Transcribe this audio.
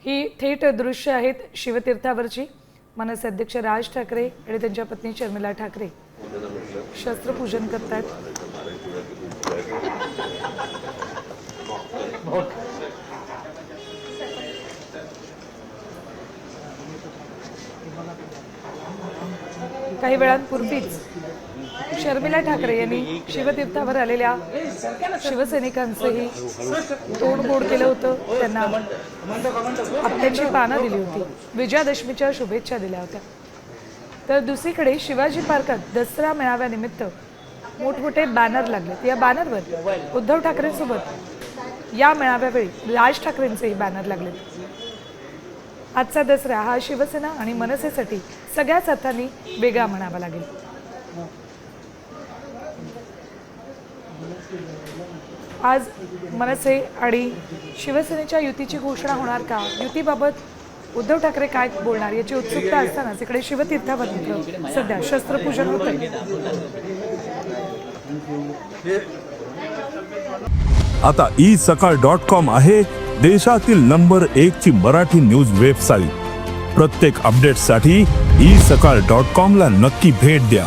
ही थेट दृश्य आहेत शिवतीर्थावरची। मनसे अध्यक्ष राज ठाकरे आणि त्यांच्या पत्नी शर्मिला ठाकरे शस्त्रपूजन करतात। काही वेळांपूर्वीच शर्मिला ठाकरे यांनी शिवतीर्थावर आलेल्या शिवसैनिकांचंही तोंड गोड केलं होतं। त्यांना आपल्याची पानं दिली होती, विजयादशमीच्या शुभेच्छा दिल्या होत्या। तर दुसरीकडे शिवाजी पार्कात दसरा मेळाव्यानिमित्त मोठमोठे बॅनर लागलेत। या बॅनरवर उद्धव ठाकरेंसोबत या मेळाव्यावेळी राज ठाकरेंचेही बॅनर लागलेत। आजचा दसरा हा शिवसेना आणि मनसेसाठी सगळ्याच अर्थांनी वेगळा म्हणावा लागेल। आज मनसे आणि शिवसेनेच्या युतीची घोषणा होणार का? युतीबाबत उद्धव ठाकरे काय बोलणार याची उत्सुकता असतानाच इकडे शिवतीर्थावर सध्या शस्त्रपूजन होतं। आता isakal.com आहे देशातील नंबर 1 ची मराठी न्यूज वेबसाईट। प्रत्येक अपडेटसाठी isakal.com ला नक्की भेट द्या।